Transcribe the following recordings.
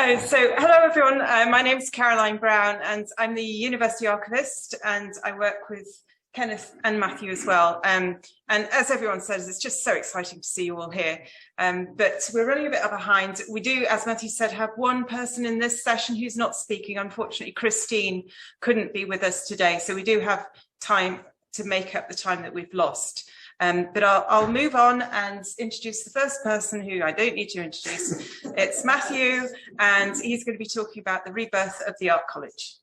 Hello everyone, my name is Caroline Brown and I'm the University Archivist and I work with Kenneth and Matthew as well. And as everyone says, it's just so exciting to see you all here. But we're running a bit behind. We do, as Matthew said, have one person in this session who's not speaking. Unfortunately, Christine couldn't be with us today. So we do have time to make up the time that we've lost. But I'll move on and introduce the first person who I don't need to introduce. It's Matthew, and he's going to be talking about the rebirth of the Art College.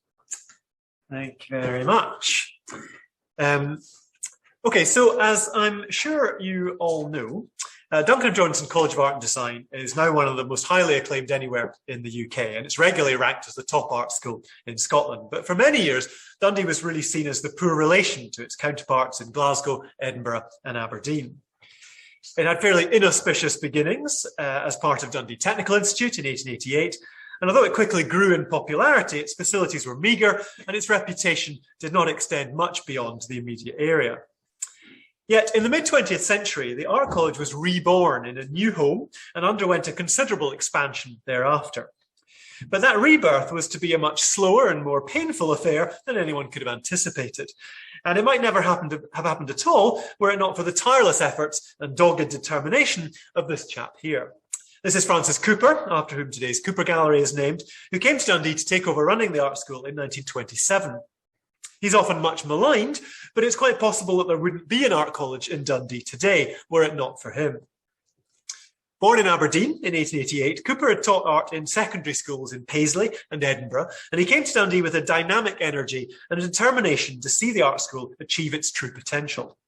Thank you very much. Okay, so as I'm sure you all know, Duncan and Jordanstone College of Art and Design is now one of the most highly acclaimed anywhere in the UK, and it's regularly ranked as the top art school in Scotland. But for many years, Dundee was really seen as the poor relation to its counterparts in Glasgow, Edinburgh and Aberdeen. It had fairly inauspicious beginnings as part of Dundee Technical Institute in 1888, and although it quickly grew in popularity, its facilities were meagre and its reputation did not extend much beyond the immediate area. Yet in the mid-20th century, the Art College was reborn in a new home and underwent a considerable expansion thereafter. But that rebirth was to be a much slower and more painful affair than anyone could have anticipated. And it might never have happened at all were it not for the tireless efforts and dogged determination of this chap here. This is Francis Cooper, after whom today's Cooper Gallery is named, who came to Dundee to take over running the art school in 1927. He's often much maligned, but it's quite possible that there wouldn't be an art college in Dundee today were it not for him. Born in Aberdeen in 1888, Cooper had taught art in secondary schools in Paisley and Edinburgh, and he came to Dundee with a dynamic energy and a determination to see the art school achieve its true potential.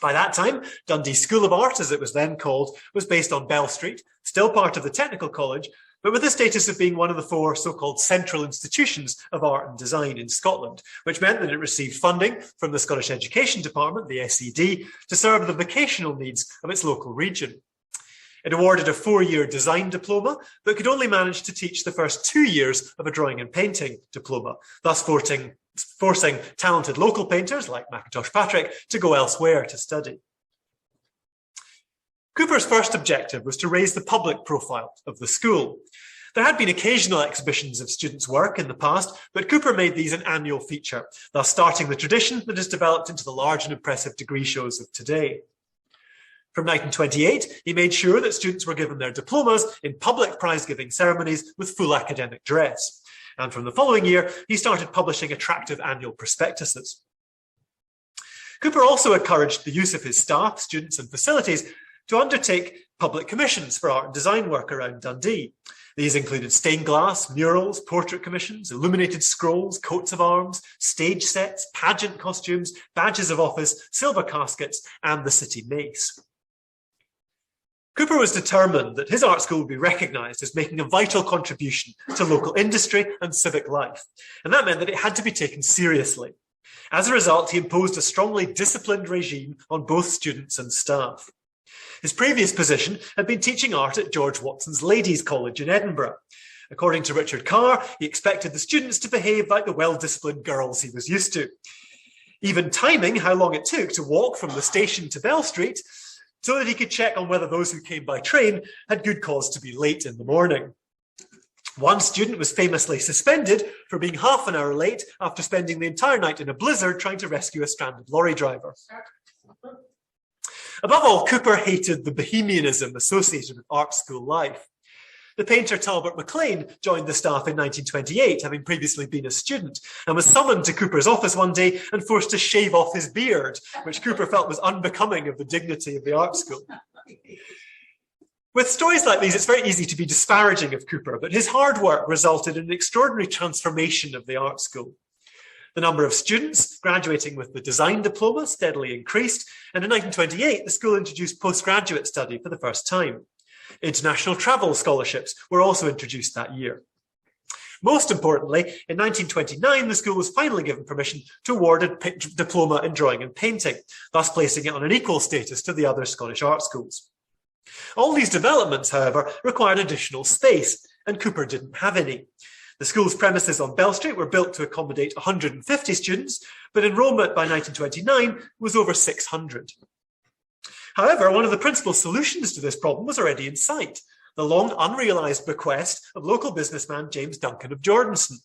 By that time, Dundee School of Art, as it was then called, was based on Bell Street, still part of the Technical College, but with the status of being one of the four so-called central institutions of art and design in Scotland, which meant that it received funding from the Scottish Education Department, the SED, to serve the vocational needs of its local region. It awarded a 4-year design diploma, but could only manage to teach the first 2 years of a drawing and painting diploma, thus forcing talented local painters like Mackintosh Patrick to go elsewhere to study. Cooper's first objective was to raise the public profile of the school. There had been occasional exhibitions of students' work in the past, but Cooper made these an annual feature, thus starting the tradition that has developed into the large and impressive degree shows of today. From 1928, he made sure that students were given their diplomas in public prize-giving ceremonies with full academic dress. And from the following year, he started publishing attractive annual prospectuses. Cooper also encouraged the use of his staff, students and facilities to undertake public commissions for art and design work around Dundee. These included stained glass, murals, portrait commissions, illuminated scrolls, coats of arms, stage sets, pageant costumes, badges of office, silver caskets, and the city mace. Cooper was determined that his art school would be recognised as making a vital contribution to local industry and civic life, and that meant that it had to be taken seriously. As a result, he imposed a strongly disciplined regime on both students and staff. His previous position had been teaching art at George Watson's Ladies' College in Edinburgh. According to Richard Carr, he expected the students to behave like the well-disciplined girls he was used to, even timing how long it took to walk from the station to Bell Street so that he could check on whether those who came by train had good cause to be late in the morning. One student was famously suspended for being half an hour late after spending the entire night in a blizzard trying to rescue a stranded lorry driver. Above all, Cooper hated the bohemianism associated with art school life. The painter Talbot MacLean joined the staff in 1928, having previously been a student, and was summoned to Cooper's office one day and forced to shave off his beard, which Cooper felt was unbecoming of the dignity of the art school. With stories like these, it's very easy to be disparaging of Cooper, but his hard work resulted in an extraordinary transformation of the art school. The number of students graduating with the design diploma steadily increased, and in 1928, the school introduced postgraduate study for the first time. International travel scholarships were also introduced that year. Most importantly, in 1929, the school was finally given permission to award a diploma in drawing and painting, thus placing it on an equal status to the other Scottish art schools. All these developments, however, required additional space, and Cooper didn't have any. The school's premises on Bell Street were built to accommodate 150 students, but enrolment by 1929 was over 600. However, one of the principal solutions to this problem was already in sight. the long unrealised bequest of local businessman James Duncan of Jordanstone.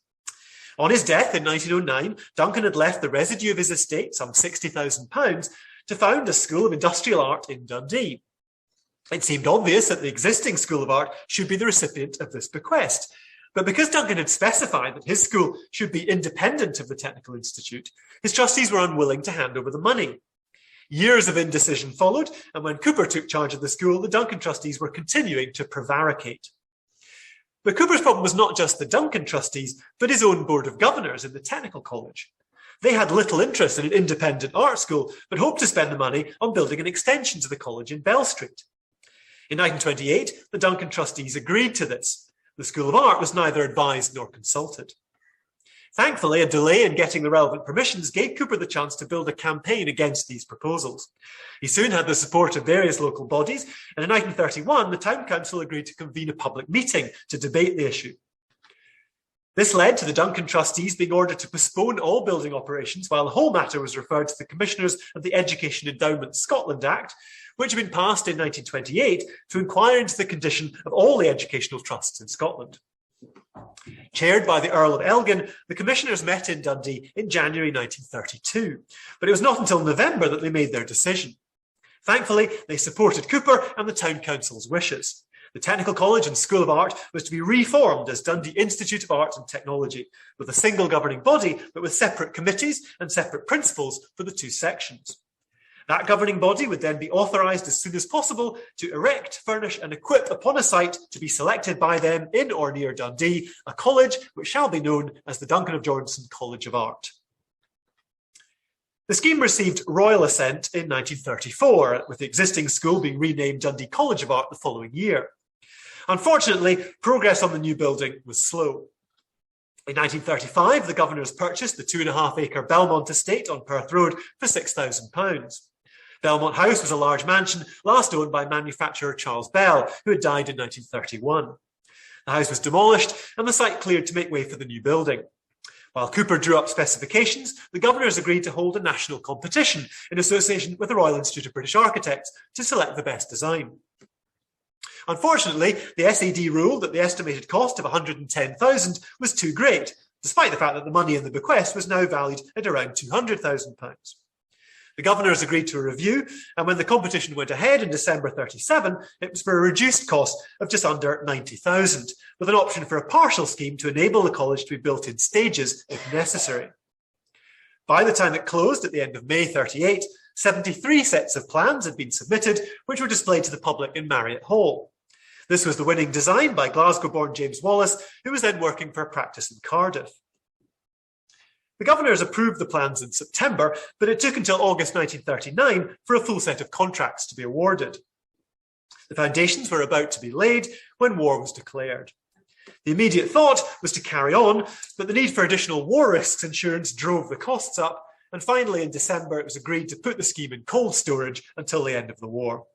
On his death in 1909, Duncan had left the residue of his estate, some £60,000, to found a School of Industrial Art in Dundee. It seemed obvious that the existing School of Art should be the recipient of this bequest. But because Duncan had specified that his school should be independent of the Technical Institute, his trustees were unwilling to hand over the money. Years of indecision followed, and when Cooper took charge of the school, the Duncan trustees were continuing to prevaricate. But Cooper's problem was not just the Duncan trustees, but his own board of governors in the Technical College. They had little interest in an independent art school, but hoped to spend the money on building an extension to the college in Bell Street. In 1928, the Duncan trustees agreed to this. The School of Art was neither advised nor consulted. Thankfully, a delay in getting the relevant permissions gave Cooper the chance to build a campaign against these proposals. He soon had the support of various local bodies, and in 1931, the Town Council agreed to convene a public meeting to debate the issue. This led to the Duncan trustees being ordered to postpone all building operations while the whole matter was referred to the Commissioners of the Education Endowment Scotland Act, which had been passed in 1928 to inquire into the condition of all the educational trusts in Scotland. Chaired by the Earl of Elgin, the Commissioners met in Dundee in January 1932, but it was not until November that they made their decision. Thankfully, they supported Cooper and the Town Council's wishes. The Technical College and School of Art was to be reformed as Dundee Institute of Art and Technology, with a single governing body, but with separate committees and separate principals for the two sections. That governing body would then be authorised as soon as possible to erect, furnish and equip upon a site to be selected by them in or near Dundee, a college which shall be known as the Duncan of Jordanstone College of Art. The scheme received royal assent in 1934, with the existing school being renamed Dundee College of Art the following year. Unfortunately, progress on the new building was slow. In 1935, the governors purchased the 2.5-acre Belmont estate on Perth Road for £6,000. Belmont House was a large mansion last owned by manufacturer Charles Bell, who had died in 1931. The house was demolished and the site cleared to make way for the new building. While Cooper drew up specifications, the governors agreed to hold a national competition in association with the Royal Institute of British Architects to select the best design. Unfortunately, the SAD ruled that the estimated cost of £110,000 was too great, despite the fact that the money in the bequest was now valued at around £200,000. The governors agreed to a review, and when the competition went ahead in December 1937, it was for a reduced cost of just under £90,000, with an option for a partial scheme to enable the college to be built in stages if necessary. By the time it closed at the end of May 1938, 73 sets of plans had been submitted, which were displayed to the public in Marriott Hall. This was the winning design by Glasgow-born James Wallace, who was then working for a practice in Cardiff. The governors approved the plans in September, but it took until August 1939 for a full set of contracts to be awarded. The foundations were about to be laid when war was declared. The immediate thought was to carry on, but the need for additional war risks insurance drove the costs up, and finally in December it was agreed to put the scheme in cold storage until the end of the war.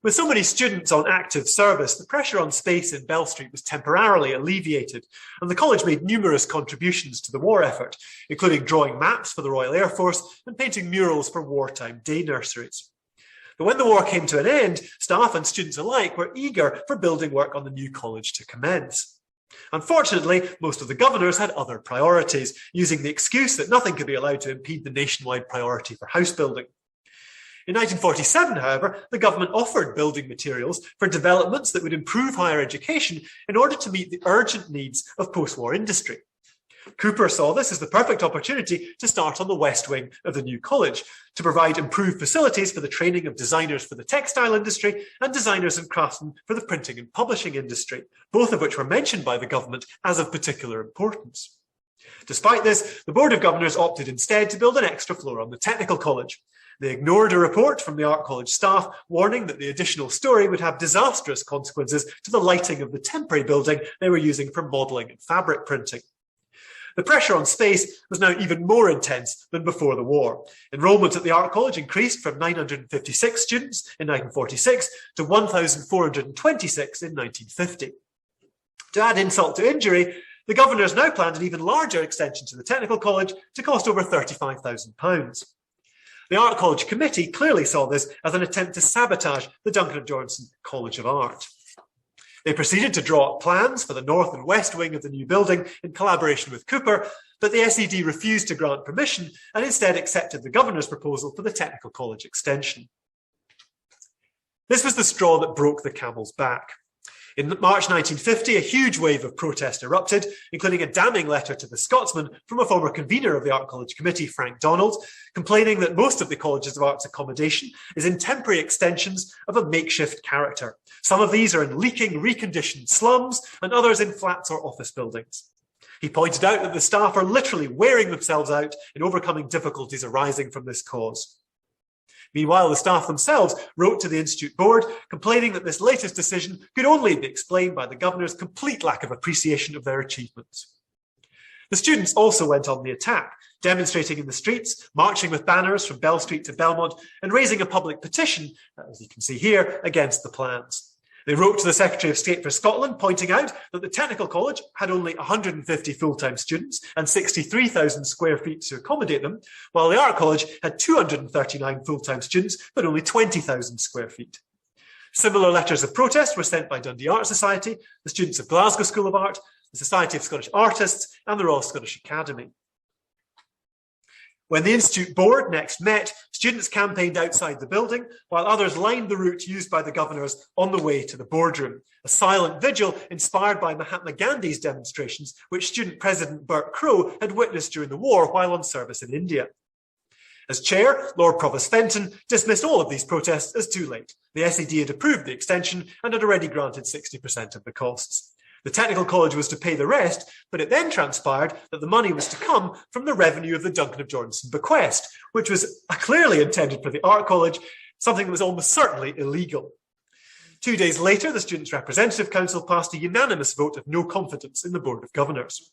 With so many students on active service, the pressure on space in Bell Street was temporarily alleviated, and the college made numerous contributions to the war effort, including drawing maps for the Royal Air Force and painting murals for wartime day nurseries. But when the war came to an end, staff and students alike were eager for building work on the new college to commence. Unfortunately, most of the governors had other priorities, using the excuse that nothing could be allowed to impede the nationwide priority for house building. In 1947, however, the government offered building materials for developments that would improve higher education in order to meet the urgent needs of post-war industry. Cooper saw this as the perfect opportunity to start on the west wing of the new college, to provide improved facilities for the training of designers for the textile industry and designers and craftsmen for the printing and publishing industry, both of which were mentioned by the government as of particular importance. Despite this, the Board of Governors opted instead to build an extra floor on the Technical College. They ignored a report from the Art College staff warning that the additional storey would have disastrous consequences to the lighting of the temporary building they were using for modelling and fabric printing. The pressure on space was now even more intense than before the war. Enrolment at the Art College increased from 956 students in 1946 to 1,426 in 1950. To add insult to injury, the governors now planned an even larger extension to the Technical College to cost over £35,000. The Art College Committee clearly saw this as an attempt to sabotage the Duncan of Jordanstone College of Art. They proceeded to draw up plans for the north and west wing of the new building in collaboration with Cooper, but the SED refused to grant permission and instead accepted the governor's proposal for the Technical College extension. This was the straw that broke the camel's back. In March 1950, a huge wave of protest erupted, including a damning letter to the Scotsman from a former convener of the Art College Committee, Frank Donald, complaining that most of the Colleges of Art's accommodation is in temporary extensions of a makeshift character. Some of these are in leaking, reconditioned slums, and others in flats or office buildings. He pointed out that the staff are literally wearing themselves out in overcoming difficulties arising from this cause. Meanwhile, the staff themselves wrote to the Institute Board, complaining that this latest decision could only be explained by the governor's complete lack of appreciation of their achievements. The students also went on the attack, demonstrating in the streets, marching with banners from Bell Street to Belmont, and raising a public petition, as you can see here, against the plans. They wrote to the Secretary of State for Scotland, pointing out that the Technical College had only 150 full-time students and 63,000 square feet to accommodate them, while the Art College had 239 full-time students, but only 20,000 square feet. Similar letters of protest were sent by Dundee Art Society, the students of Glasgow School of Art, the Society of Scottish Artists, and the Royal Scottish Academy. When the Institute Board next met, students campaigned outside the building, while others lined the route used by the governors on the way to the boardroom, a silent vigil inspired by Mahatma Gandhi's demonstrations, which student president Bert Crow had witnessed during the war while on service in India. As chair, Lord Provost Fenton dismissed all of these protests as too late. The SED had approved the extension and had already granted 60% of the costs. The Technical College was to pay the rest, but it then transpired that the money was to come from the revenue of the Duncan of Jordanstone bequest, which was clearly intended for the Art College, something that was almost certainly illegal. 2 days later, the Students' Representative Council passed a unanimous vote of no confidence in the Board of Governors.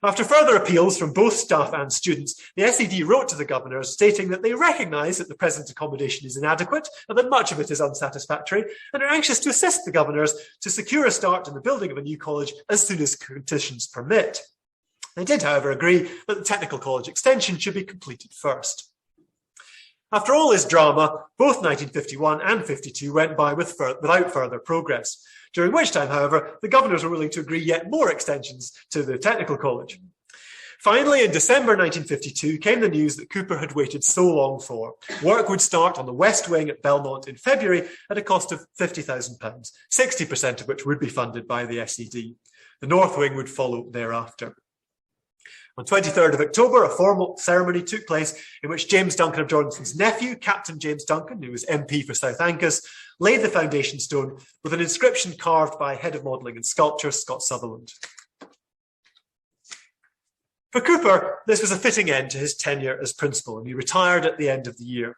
After further appeals from both staff and students, the SED wrote to the governors stating that they recognise that the present accommodation is inadequate and that much of it is unsatisfactory, and are anxious to assist the governors to secure a start in the building of a new college as soon as conditions permit. They did, however, agree that the Technical College extension should be completed first. After all this drama, both 1951 and 52 went by without further progress, during which time, however, the governors were willing to agree yet more extensions to the Technical College. Finally, in December 1952, came the news that Cooper had waited so long for. Work would start on the West Wing at Belmont in February at a cost of £50,000, 60% of which would be funded by the SED. The North Wing would follow thereafter. On 23rd of October, a formal ceremony took place in which James Duncan of Jordanstone's nephew, Captain James Duncan, who was MP for South Ancus, laid the foundation stone with an inscription carved by Head of Modelling and Sculpture, Scott Sutherland. For Cooper, this was a fitting end to his tenure as principal, and he retired at the end of the year.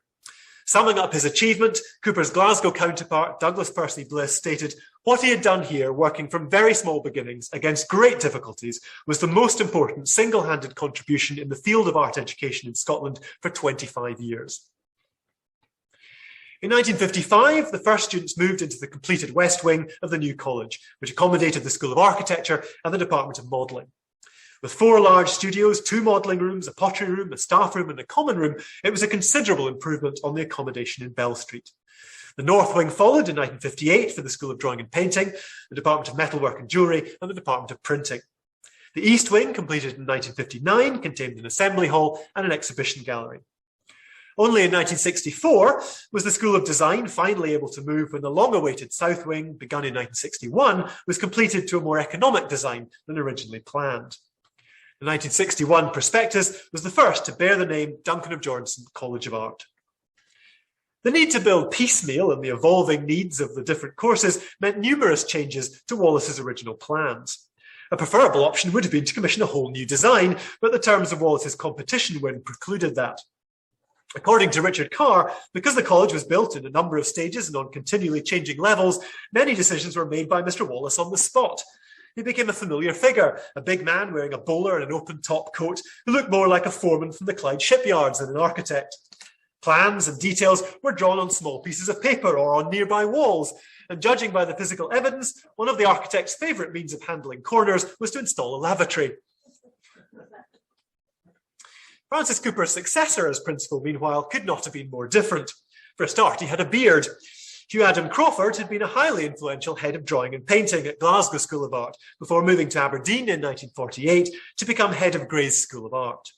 Summing up his achievement, Cooper's Glasgow counterpart, Douglas Percy Bliss, stated, "What he had done here, working from very small beginnings against great difficulties, was the most important single-handed contribution in the field of art education in Scotland for 25 years. In 1955, the first students moved into the completed West Wing of the new college, which accommodated the School of Architecture and the Department of Modelling. With 4 large studios, 2 modelling rooms, a pottery room, a staff room and a common room, it was a considerable improvement on the accommodation in Bell Street. The North Wing followed in 1958 for the School of Drawing and Painting, the Department of Metalwork and Jewellery and the Department of Printing. The East Wing, completed in 1959, contained an assembly hall and an exhibition gallery. Only in 1964 was the School of Design finally able to move when the long-awaited South Wing, begun in 1961, was completed to a more economic design than originally planned. The 1961 prospectus was the first to bear the name Duncan of Jordanstone College of Art. The need to build piecemeal and the evolving needs of the different courses meant numerous changes to Wallace's original plans. A preferable option would have been to commission a whole new design, but the terms of Wallace's competition win precluded that. According to Richard Carr, because the college was built in a number of stages and on continually changing levels, many decisions were made by Mr. Wallace on the spot. He became a familiar figure, a big man wearing a bowler and an open-top coat who looked more like a foreman from the Clyde shipyards than an architect. Plans and details were drawn on small pieces of paper or on nearby walls, and judging by the physical evidence, one of the architect's favourite means of handling corners was to install a lavatory. Francis Cooper's successor as principal, meanwhile, could not have been more different. For a start, he had a beard. Hugh Adam Crawford had been a highly influential head of drawing and painting at Glasgow School of Art before moving to Aberdeen in 1948 to become head of Gray's School of Art.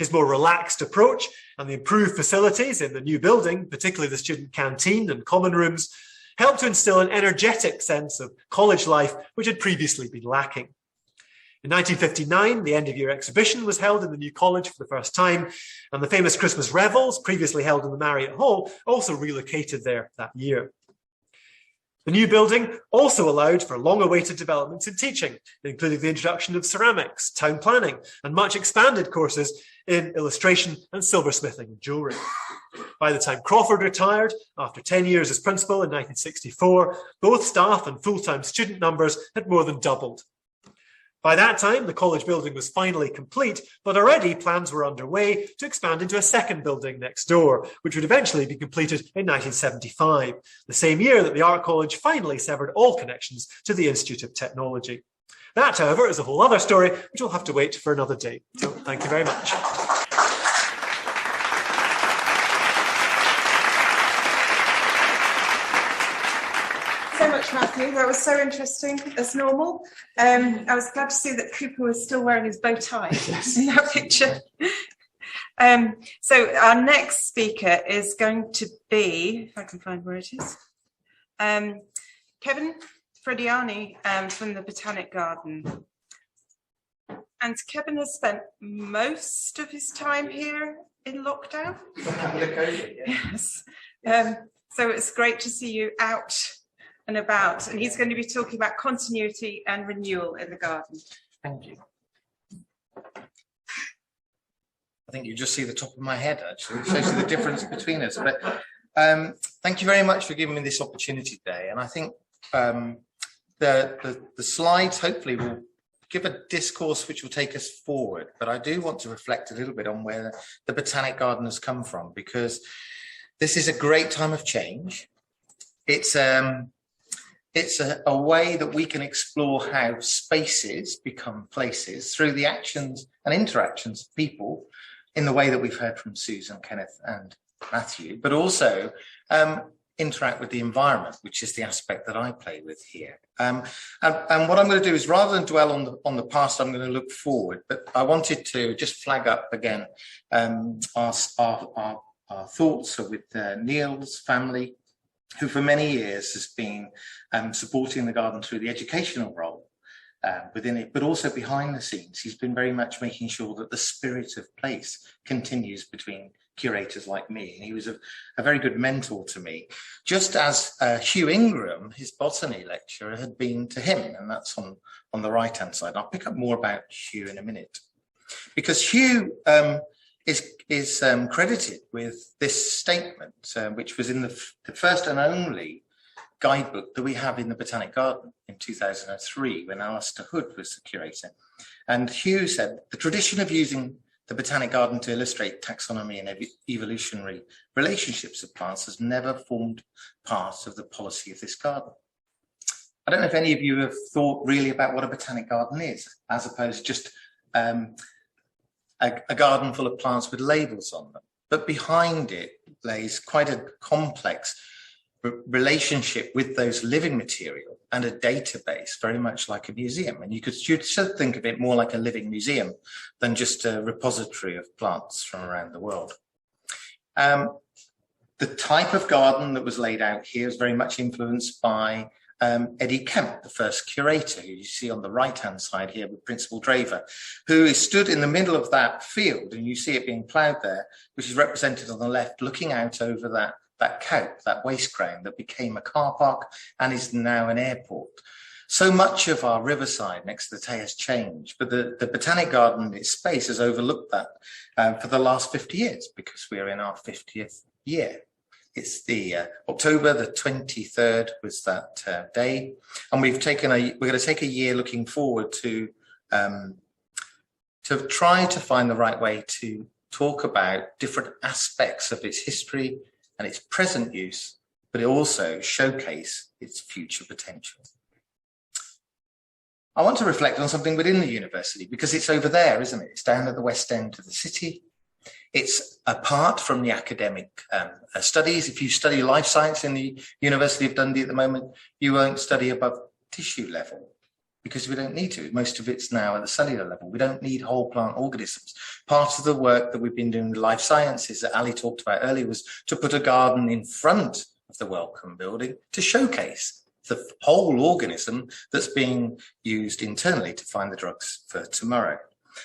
His more relaxed approach and the improved facilities in the new building, particularly the student canteen and common rooms, helped to instill an energetic sense of college life which had previously been lacking. In 1959, the end-of-year exhibition was held in the new college for the first time, and the famous Christmas revels, previously held in the Marriott Hall, also relocated there that year. The new building also allowed for long-awaited developments in teaching, including the introduction of ceramics, town planning, and much expanded courses in illustration and silversmithing and jewellery. By the time Crawford retired, after 10 years as principal in 1964, both staff and full-time student numbers had more than doubled. By that time, the college building was finally complete, but already plans were underway to expand into a second building next door, which would eventually be completed in 1975, the same year that the Art College finally severed all connections to the Institute of Technology. That, however, is a whole other story, which will have to wait for another day. So, thank you very much. So much, Matthew. That was so interesting, as normal. I was glad to see that Cooper was still wearing his bow tie in that picture. So our next speaker is going to be, if I can find where it is, Kevin Frediani from the Botanic Garden. And Kevin has spent most of his time here in lockdown. Yes. So it's great to see you out and about, and he's going to be talking about continuity and renewal in the garden. Thank you. I think you just see the top of my head, actually. It shows you the difference between us. But thank you very much for giving me this opportunity today. And I think the slides hopefully will give a discourse which will take us forward. But I do want to reflect a little bit on where the Botanic Garden has come from, because this is a great time of change. It's a way that we can explore how spaces become places through the actions and interactions of people in the way that we've heard from Susan, Kenneth and Matthew, but also interact with the environment, which is the aspect that I play with here. And what I'm going to do is, rather than dwell on the past, I'm going to look forward. But I wanted to just flag up again our thoughts with Neil's family, who for many years has been supporting the garden through the educational role within it, but also behind the scenes. He's been very much making sure that the spirit of place continues between curators like me, and he was a very good mentor to me, just as Hugh Ingram, his botany lecturer, had been to him, and that's on the right hand side. I'll pick up more about Hugh in a minute, because Hugh is credited with this statement, which was in the first and only guidebook that we have in the Botanic Garden in 2003, when Alistair Hood was the curator. And Hugh said, "The tradition of using the Botanic Garden to illustrate taxonomy and evolutionary relationships of plants has never formed part of the policy of this garden." I don't know if any of you have thought really about what a Botanic Garden is, as opposed to just a garden full of plants with labels on them. But behind it lays quite a complex relationship with those living material and a database, very much like a museum. And you should think of it more like a living museum than just a repository of plants from around the world. The type of garden that was laid out here is very much influenced by Eddie Kemp, the first curator, who you see on the right-hand side here with Principal Draver, who is stood in the middle of that field, and you see it being ploughed there, which is represented on the left, looking out over that cout, that waste ground that became a car park and is now an airport. So much of our riverside next to the Tay has changed, but the Botanic Garden, its space, has overlooked that for the last 50 years, because we're in our 50th year. It's the October the 23rd was that day, and we're going to take a year looking forward to try to find the right way to talk about different aspects of its history and its present use, but it also showcase its future potential. I want to reflect on something within the university, because it's over there, isn't it? It's down at the west end of the city. It's apart from the academic studies. If you study life science in the University of Dundee at the moment, you won't study above tissue level because we don't need to. Most of it's now at the cellular level. We don't need whole plant organisms. Part of the work that we've been doing with life sciences that Ali talked about earlier was to put a garden in front of the Wellcome building to showcase the whole organism that's being used internally to find the drugs for tomorrow.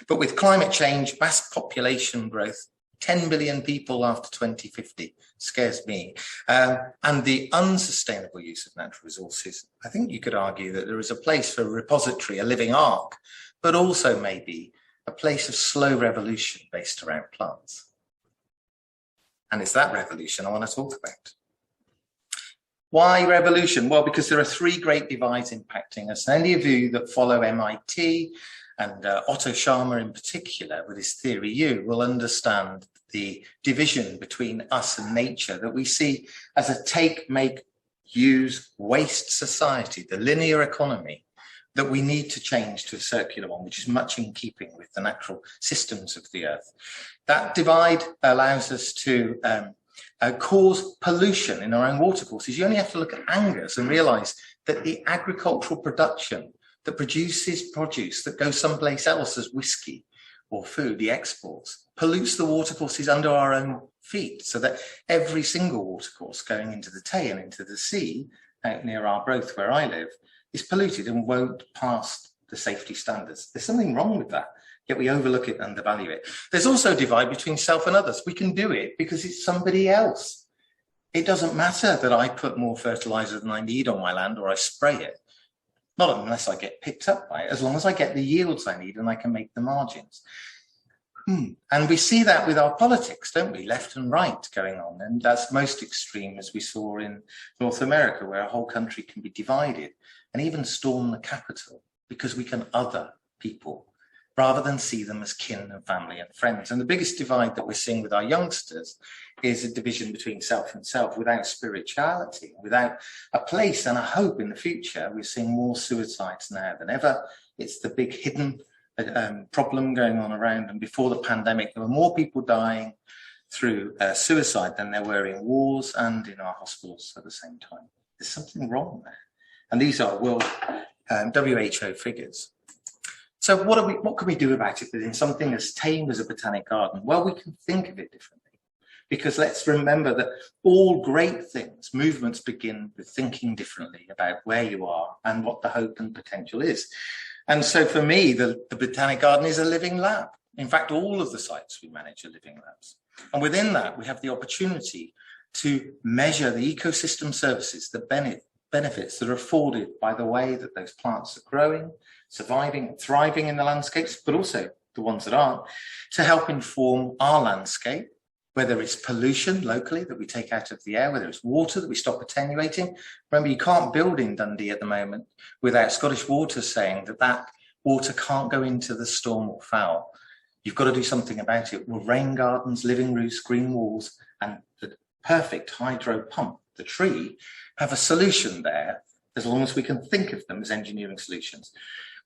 But with climate change, mass population growth, 10 billion people after 2050 scares me. And the unsustainable use of natural resources, I think you could argue that there is a place for a repository, a living ark, but also maybe a place of slow revolution based around plants. And it's that revolution I want to talk about. Why revolution? Well, because there are three great divides impacting us. Any of you that follow MIT and Otto Scharmer in particular with his theory U will understand the division between us and nature that we see as a take, make, use, waste society, the linear economy that we need to change to a circular one, which is much in keeping with the natural systems of the earth. That divide allows us to cause pollution in our own watercourses. You only have to look at Angus and realise that the agricultural production that produces produce that goes someplace else as whiskey or food, the exports, pollutes the watercourses under our own feet, so that every single watercourse going into the Tay and into the sea, out near Arbroath where I live, is polluted and won't pass the safety standards. There's something wrong with that, yet we overlook it and undervalue it. There's also a divide between self and others. We can do it because it's somebody else. It doesn't matter that I put more fertilizer than I need on my land or I spray it. Not unless I get picked up by it, as long as I get the yields I need and I can make the margins. And we see that with our politics, don't we? Left and right going on. And that's most extreme, as we saw in North America, where a whole country can be divided and even storm the capital because we can other people rather than see them as kin and family and friends. And the biggest divide that we're seeing with our youngsters is a division between self and self without spirituality, without a place and a hope in the future. We're seeing more suicides now than ever. It's the big hidden problem going on around. And before the pandemic, there were more people dying through suicide than there were in wars and in our hospitals at the same time. There's something wrong there. And these are World WHO figures. So what can we do about it within something as tame as a botanic garden? Well, we can think of it differently. Because let's remember that all great things, movements begin with thinking differently about where you are and what the hope and potential is. And so for me, the Botanic Garden is a living lab. In fact, all of the sites we manage are living labs. And within that, we have the opportunity to measure the ecosystem services, the benefits that are afforded by the way that those plants are growing, surviving, thriving in the landscapes, but also the ones that aren't, to help inform our landscape, whether it's pollution locally that we take out of the air, whether it's water that we stop attenuating. Remember, you can't build in Dundee at the moment without Scottish Water saying that that water can't go into the storm or foul. You've got to do something about it. Well, rain gardens, living roofs, green walls, and the perfect hydro pump, the tree, have a solution there, as long as we can think of them as engineering solutions.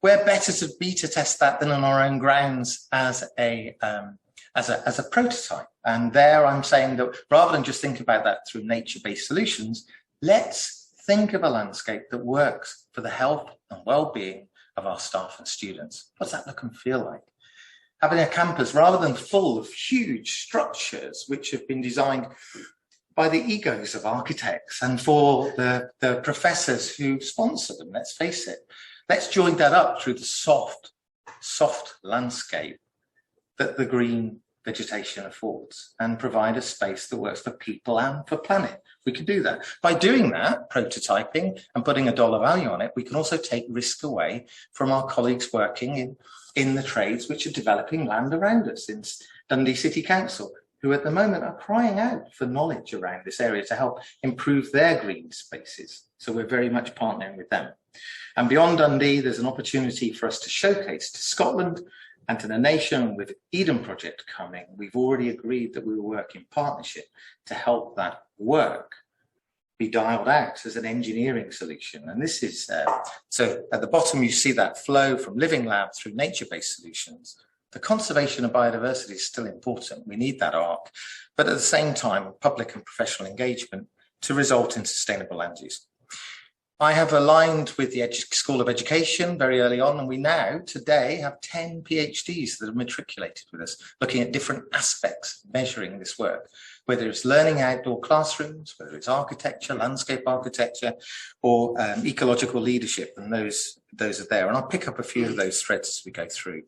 Where better to beta test that than on our own grounds as a prototype. And there I'm saying that rather than just think about that through nature-based solutions, let's think of a landscape that works for the health and well-being of our staff and students. What does that look and feel like? Having a campus rather than full of huge structures which have been designed by the egos of architects and for the professors who sponsor them, let's face it. Let's join that up through the soft landscape that the green vegetation affords and provide a space that works for people and for planet. We can do that. By doing that, prototyping and putting a dollar value on it, we can also take risk away from our colleagues working in the trades which are developing land around us in Dundee City Council, who at the moment are crying out for knowledge around this area to help improve their green spaces. So we're very much partnering with them. And beyond Dundee, there's an opportunity for us to showcase to Scotland and to the nation. With Eden Project coming, we've already agreed that we will work in partnership to help that work be dialed out as an engineering solution. And this is, so at the bottom, you see that flow from living lab through nature-based solutions. The conservation of biodiversity is still important. We need that arc, but at the same time, public and professional engagement to result in sustainable land use. I have aligned with the School of Education very early on, and we now today have 10 PhDs that are matriculated with us, looking at different aspects, measuring this work, whether it's learning outdoor classrooms, whether it's architecture, landscape architecture, or ecological leadership, and those are there. And I'll pick up a few of those threads as we go through.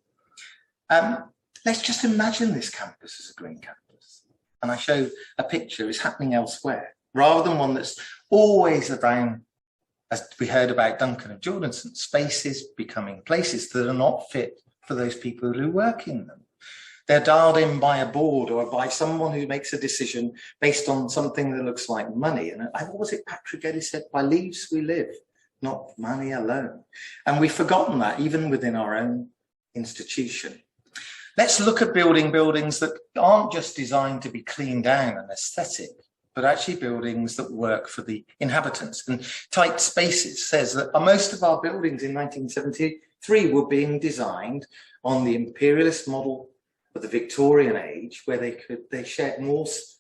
Let's just imagine this campus as a green campus. And I show a picture, it's happening elsewhere, rather than one that's always around, as we heard about Duncan and Jordanstone, spaces becoming places that are not fit for those people who work in them. They're dialed in by a board or by someone who makes a decision based on something that looks like money. And what was it Patrick Geddes said? By leaves we live, not money alone. And we've forgotten that even within our own institution. Let's look at buildings that aren't just designed to be clean down and aesthetic, but actually buildings that work for the inhabitants. And Tight Spaces says that most of our buildings in 1973 were being designed on the imperialist model of the Victorian age, where they shared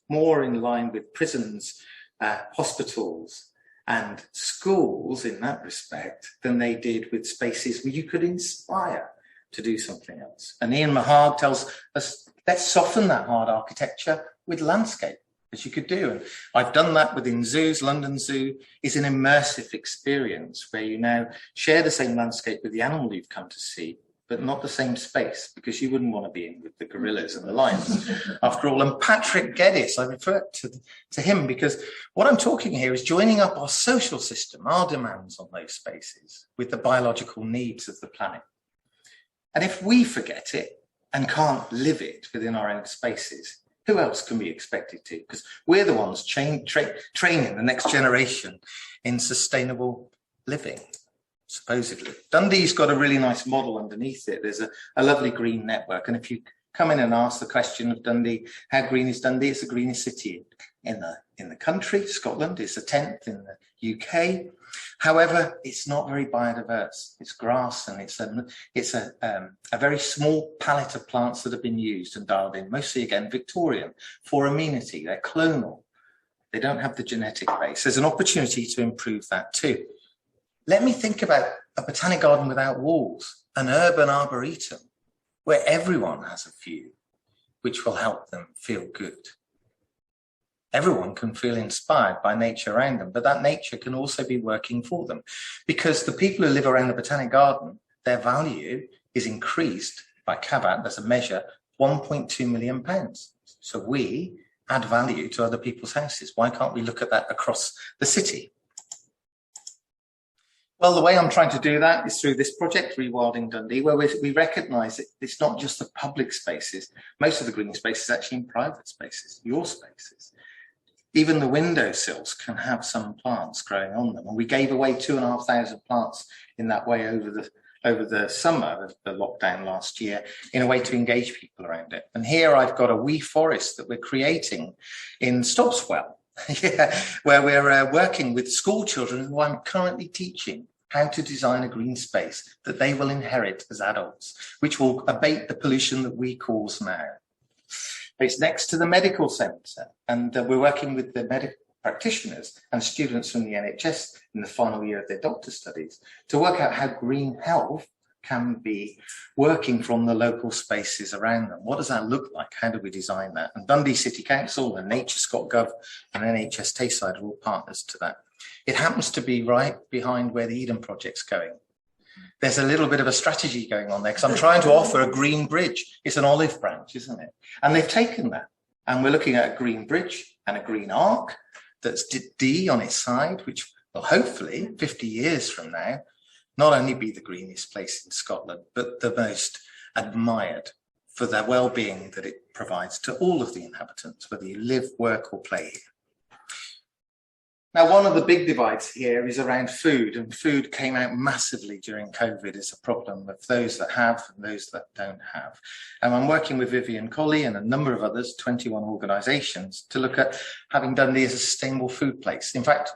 more in line with prisons, hospitals and schools in that respect than they did with spaces where you could inspire to do something else. And Ian Mahard tells us, let's soften that hard architecture with landscape, as you could do. And I've done that within zoos. London Zoo is an immersive experience where you now share the same landscape with the animal you've come to see, but not the same space, because you wouldn't want to be in with the gorillas and the lions after all. And Patrick Geddes, I refer to him because what I'm talking here is joining up our social system, our demands on those spaces with the biological needs of the planet. And if we forget it and can't live it within our own spaces, who else can be expected to? Because we're the ones training the next generation in sustainable living, supposedly. Dundee's got a really nice model underneath it. There's a lovely green network. And if you come in and ask the question of Dundee, how green is Dundee? It's the greenest city in the country, Scotland. It's the 10th in the UK. However, it's not very biodiverse. It's grass, and it's a very small palette of plants that have been used and dialed in, mostly again Victorian, for amenity. They're clonal. They don't have the genetic base. There's an opportunity to improve that too. Let me think about a botanic garden without walls, an urban arboretum, where everyone has a view, which will help them feel good. Everyone can feel inspired by nature around them, but that nature can also be working for them, because the people who live around the botanic garden, their value is increased by CAVAT, as a measure, £1.2 million. So we add value to other people's houses. Why can't we look at that across the city? Well, the way I'm trying to do that is through this project, Rewilding Dundee, where we recognise that it's not just the public spaces. Most of the green space is actually in private spaces, your spaces. Even the windowsills can have some plants growing on them. And we gave away 2,500 plants in that way over the summer of the lockdown last year, in a way to engage people around it. And here I've got a wee forest that we're creating in Stopswell, where we're working with school children who I'm currently teaching how to design a green space that they will inherit as adults, which will abate the pollution that we cause now. It's next to the medical centre, and we're working with the medical practitioners and students from the NHS in the final year of their doctor studies to work out how green health can be working from the local spaces around them. What does that look like? How do we design that? And Dundee City Council and Nature.gov and NHS Tayside are all partners to that. It happens to be right behind where the Eden Project's going. There's a little bit of a strategy going on there, because I'm trying to offer a green bridge. It's an olive branch, isn't it? And they've taken that. And we're looking at a green bridge and a green arc that's D on its side, which will hopefully, 50 years from now, not only be the greenest place in Scotland, but the most admired for the well-being that it provides to all of the inhabitants, whether you live, work or play here. Now, one of the big divides here is around food, and food came out massively during COVID as a problem of those that have and those that don't have. And I'm working with Vivian Colley and a number of others, 21 organisations, to look at having Dundee as a sustainable food place. In fact,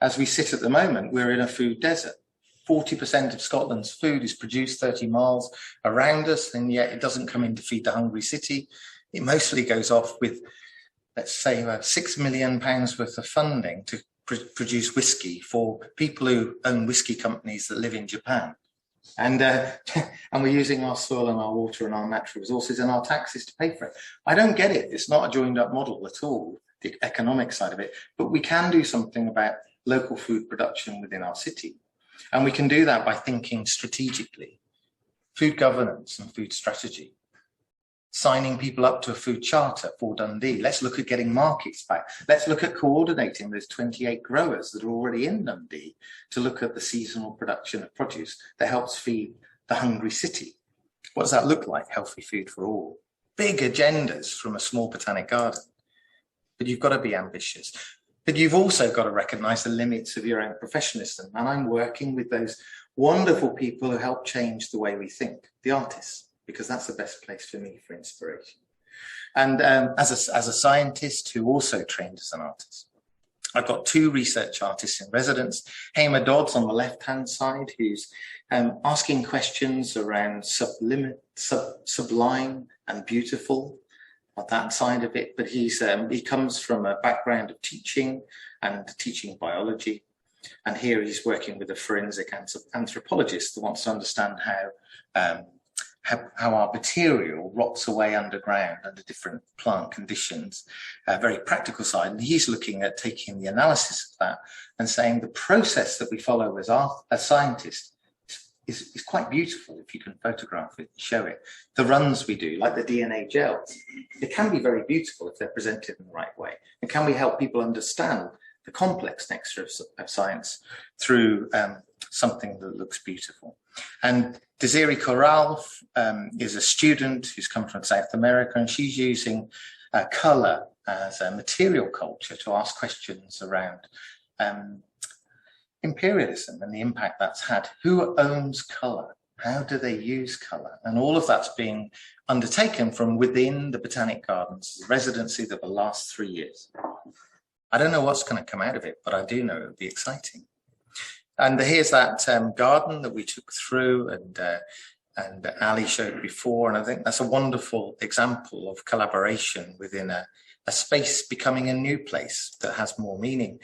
as we sit at the moment, we're in a food desert. 40% of Scotland's food is produced 30 miles around us, and yet it doesn't come in to feed the hungry city. It mostly goes off with, let's say, £6 million worth of funding to produce whiskey for people who own whiskey companies that live in Japan. And we're using our soil and our water and our natural resources and our taxes to pay for it. I don't get it. It's not a joined up model at all, the economic side of it. But we can do something about local food production within our city. And we can do that by thinking strategically. Food governance and food strategy. Signing people up to a food charter for Dundee. Let's look at getting markets back. Let's look at coordinating those 28 growers that are already in Dundee to look at the seasonal production of produce that helps feed the hungry city. What does that look like? Healthy food for all. Big agendas from a small botanic garden. But you've got to be ambitious. But you've also got to recognise the limits of your own professionalism. And I'm working with those wonderful people who help change the way we think, the artists, because that's the best place for me for inspiration. And as a scientist who also trained as an artist, I've got 2 research artists in residence. Hamer Dodds on the left-hand side, who's asking questions around sublime and beautiful, on that side of it. But he comes from a background of teaching and teaching biology. And here he's working with a forensic anthropologist that wants to understand how our material rots away underground under different plant conditions, a very practical side. And he's looking at taking the analysis of that and saying the process that we follow as scientists is quite beautiful if you can photograph it, show it. The runs we do, like the DNA gels, they can be very beautiful if they're presented in the right way. And can we help people understand the complex nature of science through something that looks beautiful? And Desiree Corral is a student who's come from South America, and she's using colour as a material culture to ask questions around imperialism and the impact that's had. Who owns colour? How do they use colour? And all of that's being undertaken from within the Botanic Gardens residency that will last 3 years. I don't know what's going to come out of it, but I do know it'll be exciting. And here's that garden that we took through, and Ali showed before, and I think that's a wonderful example of collaboration within a space becoming a new place that has more meaning.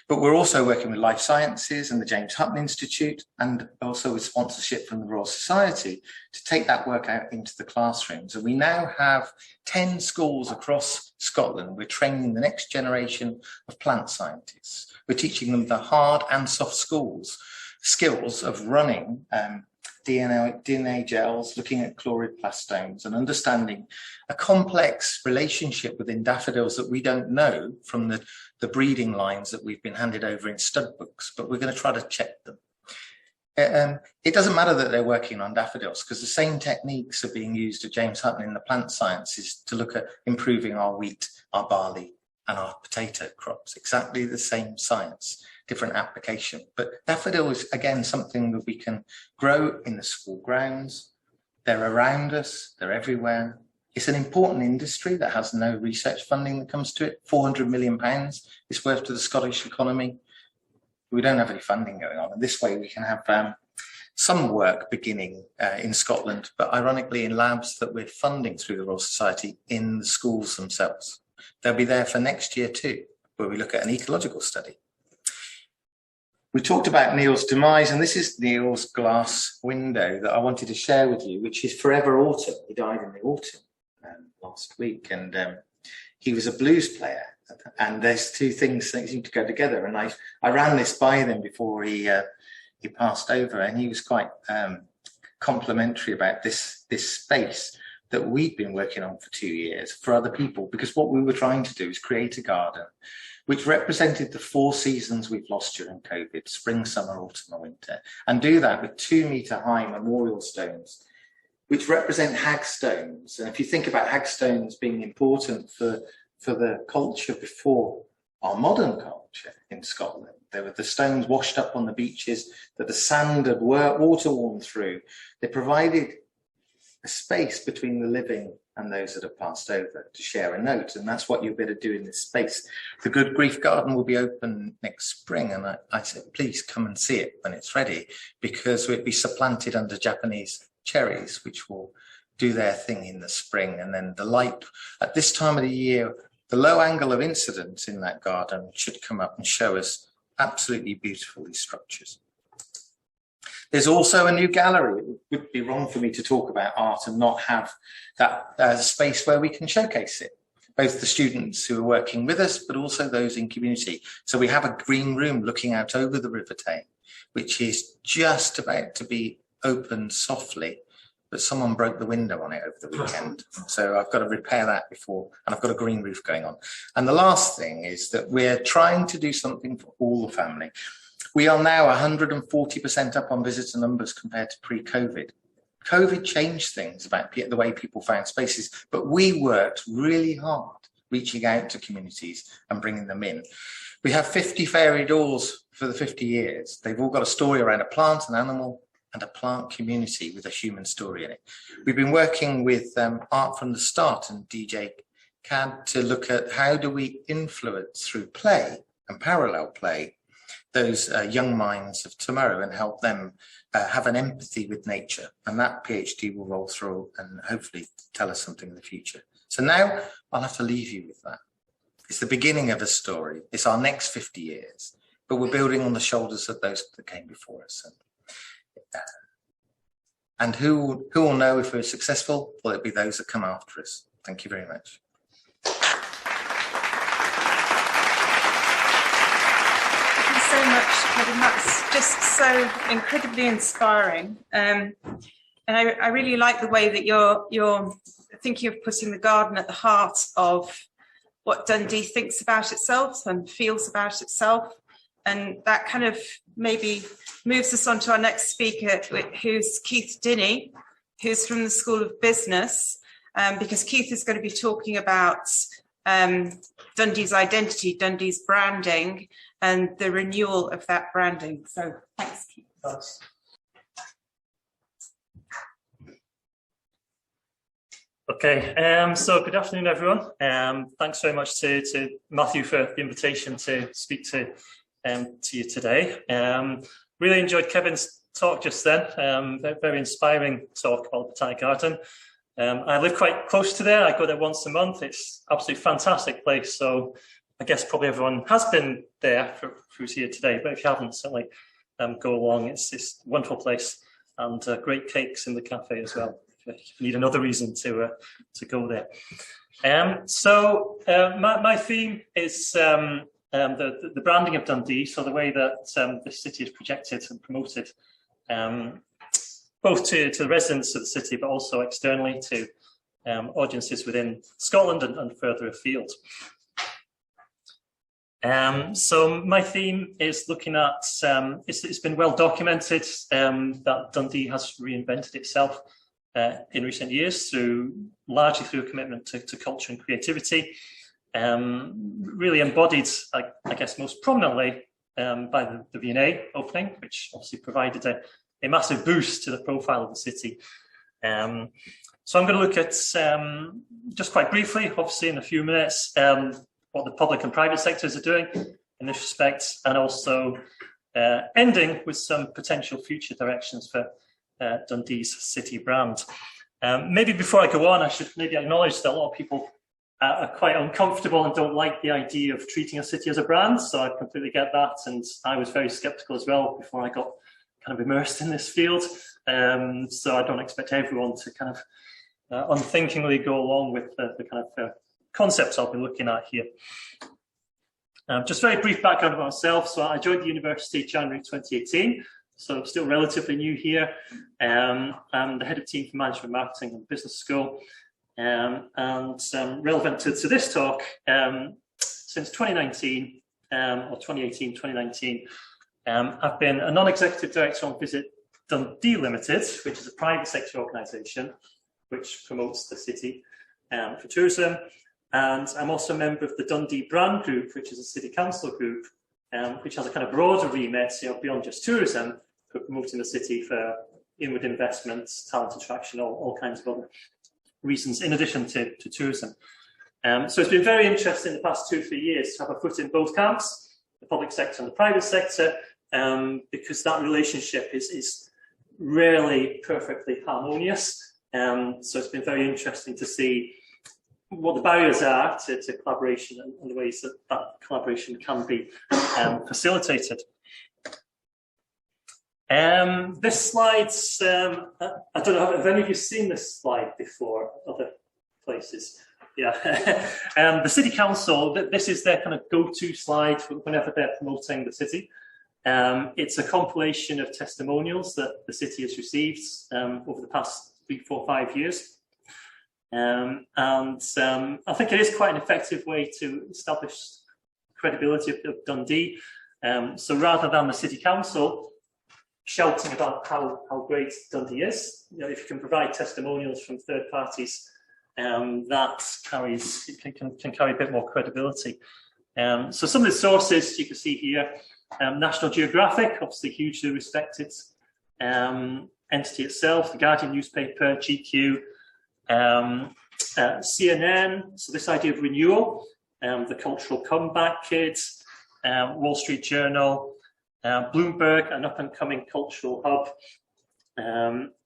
But we're also working with Life Sciences and the James Hutton Institute, and also with sponsorship from the Royal Society to take that work out into the classrooms. And we now have 10 schools across Scotland. We're training the next generation of plant scientists. We're teaching them the hard and soft skills of running DNA gels, looking at chloroplastomes and understanding a complex relationship within daffodils that we don't know from the breeding lines that we've been handed over in stud books, but we're going to try to check them. It doesn't matter that they're working on daffodils, because the same techniques are being used at James Hutton in the plant sciences to look at improving our wheat, our barley and our potato crops. Exactly the same science, different application. But daffodil is, again, something that we can grow in the school grounds. They're around us, they're everywhere. It's an important industry that has no research funding that comes to it. £400 million is worth to the Scottish economy. We don't have any funding going on. And this way we can have some work beginning in Scotland, but ironically in labs that we're funding through the Royal Society in the schools themselves. They'll be there for next year too, where we look at an ecological study. We talked about Neil's demise, and this is Neil's glass window that I wanted to share with you, which is Forever Autumn. He died in the autumn last week, and he was a blues player. And there's 2 things that seem to go together. And I ran this by them before he passed over, and he was quite complimentary about this space that we've been working on for 2 years for other people, because what we were trying to do is create a garden which represented the 4 seasons we've lost during COVID, spring, summer, autumn and winter, and do that with 2-metre high memorial stones, which represent hagstones. And if you think about hagstones being important for the culture before our modern culture in Scotland, there were the stones washed up on the beaches that the sand had water worn through. They provided a space between the living and those that have passed over to share a note. And that's what you'll be able to do in this space. The Good Grief Garden will be open next spring. And I said, please come and see it when it's ready, because it'll be supplanted under Japanese cherries, which will do their thing in the spring. And then the light at this time of the year, the low angle of incidence in that garden should come up and show us absolutely beautiful these structures. There's also a new gallery. It would be wrong for me to talk about art and not have that space where we can showcase it, both the students who are working with us, but also those in community. So we have a green room looking out over the River Tame, which is just about to be opened softly, but someone broke the window on it over the weekend. So I've got to repair that before, and I've got a green roof going on. And the last thing is that we're trying to do something for all the family. We are now 140% up on visitor numbers compared to pre-COVID. COVID changed things about the way people found spaces, but we worked really hard reaching out to communities and bringing them in. We have 50 fairy doors for the 50 years. They've all got a story around a plant, an animal, and a plant community with a human story in it. We've been working with Art from the Start and DJ CAD to look at how do we influence through play and parallel play those young minds of tomorrow and help them have an empathy with nature. And that PhD will roll through and hopefully tell us something in the future. So now I'll have to leave you with that. It's the beginning of a story. It's our next 50 years, but we're building on the shoulders of those that came before us. And who will know if we're successful? Well, it'll be those that come after us. Thank you very much. So much, Kevin. That's just so incredibly inspiring, and I really like the way that you're thinking of putting the garden at the heart of what Dundee thinks about itself and feels about itself, and that kind of maybe moves us on to our next speaker, who's Keith Dinney, who's from the School of Business, because Keith is going to be talking about Dundee's identity, Dundee's branding, and the renewal of that branding. So thanks, Keith. Thanks. Okay, so good afternoon, everyone. Thanks very much to Matthew for the invitation to speak to you today. Really enjoyed Kevin's talk just then. Very inspiring talk about the Botanic Garden. I live quite close to there. I go there once a month. It's absolutely fantastic place. So I guess probably everyone has been there who's here today, but if you haven't, certainly go along. It's a wonderful place, and great cakes in the cafe as well, if you need another reason to go there. So my theme is the branding of Dundee, so the way that the city is projected and promoted, both to the residents of the city, but also externally to audiences within Scotland and further afield. So my theme is looking at, it's been well documented that Dundee has reinvented itself in recent years, largely through a commitment to culture and creativity, really embodied, I guess, most prominently by the V&A opening, which obviously provided a massive boost to the profile of the city. So I'm going to look at, just quite briefly, obviously in a few minutes, what the public and private sectors are doing in this respect, and also ending with some potential future directions for Dundee's city brand. Maybe before I go on, I should maybe acknowledge that a lot of people are quite uncomfortable and don't like the idea of treating a city as a brand, so I completely get that, and I was very sceptical as well before I got kind of immersed in this field, so I don't expect everyone to kind of unthinkingly go along with the kind of concepts I'll be looking at here. Just very brief background about myself. So I joined the university January 2018, so I'm still relatively new here. I'm the head of team for management, marketing and business school. And relevant to this talk, since 2019, or 2018, 2019, I've been a non-executive director on Visit Dundee Limited, which is a private sector organisation which promotes the city for tourism. And I'm also a member of the Dundee Brand Group, which is a city council group, which has a kind of broader remit, beyond just tourism, for promoting the city for inward investments, talent attraction, all kinds of other reasons in addition to tourism. So it's been very interesting the past 2 or 3 years to have a foot in both camps, the public sector and the private sector, because that relationship is rarely perfectly harmonious. So it's been very interesting to see what the barriers are to collaboration and the ways that that collaboration can be facilitated. This slide's, I don't know, have any of you seen this slide before other places? Yeah, the City Council, this is their kind of go-to slide whenever they're promoting the city. It's a compilation of testimonials that the city has received over the past 3, 4, 5 years. And I think it is quite an effective way to establish credibility of Dundee. So rather than the City Council shouting about how great Dundee is, you know, if you can provide testimonials from third parties, that can carry a bit more credibility. So some of the sources you can see here: National Geographic, obviously hugely respected entity itself, the Guardian newspaper, GQ, CNN. So this idea of renewal, the cultural comeback kids, Wall Street Journal, Bloomberg, an up-and-coming cultural hub.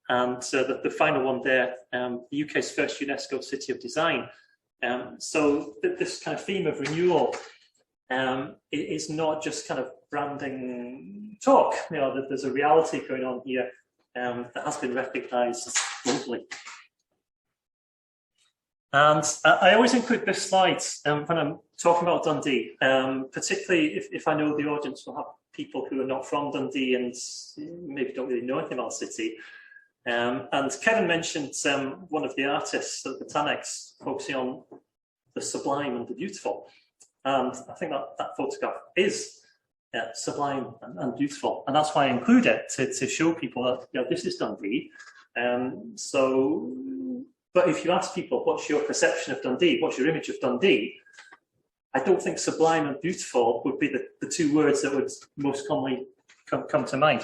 And the final one there, the UK's first UNESCO City of Design. So this kind of theme of renewal is not just kind of branding talk. You know, there's a reality going on here that has been recognised globally. And I always include this slide when I'm talking about Dundee, particularly if I know the audience will have people who are not from Dundee and maybe don't really know anything about the city. And Kevin mentioned one of the artists at Botanic focusing on the sublime and the beautiful. And I think that photograph is sublime and beautiful. And that's why I include it, to show people that, you know, this is Dundee. But if you ask people, what's your perception of Dundee? What's your image of Dundee? I don't think sublime and beautiful would be the 2 words that would most commonly come to mind.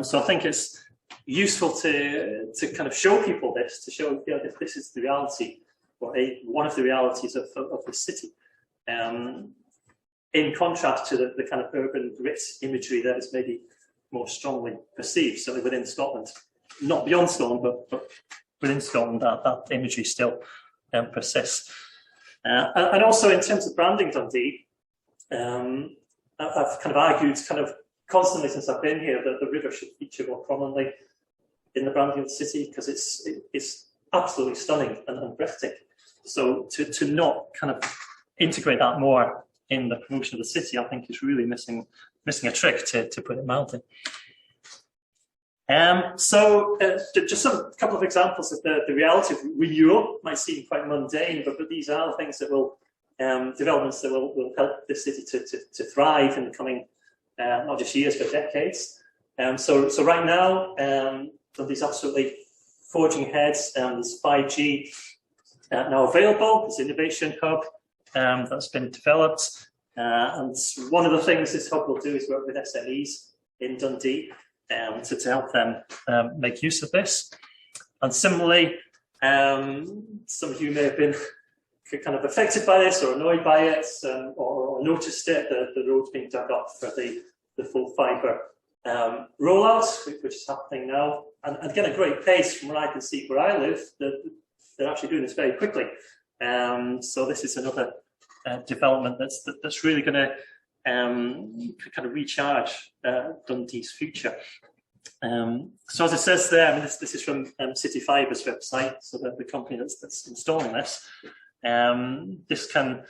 So I think it's useful to kind of show people this, to show, you know, this is the reality, or one of the realities of the city, in contrast to the kind of urban grit imagery that is maybe more strongly perceived, certainly within Scotland, not beyond Scotland, but within Scotland, that imagery still persists. And also in terms of branding Dundee, I've kind of argued constantly since I've been here that the river should feature more prominently in the branding of the city, because it's absolutely stunning and breathtaking. So to not kind of integrate that more in the promotion of the city, I think is really missing a trick, to put it mildly. So just a couple of examples of the reality of renewal. Might seem quite mundane, but these are things that will developments that will help the city to thrive in the coming not just years but decades. So right now, Dundee's absolutely forging ahead. There's 5G now available. There's an innovation hub that's been developed, and one of the things this hub will do is work with SMEs in Dundee to help them make use of this. And similarly, some of you may have been kind of affected by this or annoyed by it, or noticed it, the roads being dug up for the full fibre rollout, which is happening now. And again, a great pace from what I can see where I live. They're actually doing this very quickly. So this is another development that's really going to kind of recharge Dundee's future. So as it says there, I mean, this is from City Fibre's website, so that the company that's installing this. This can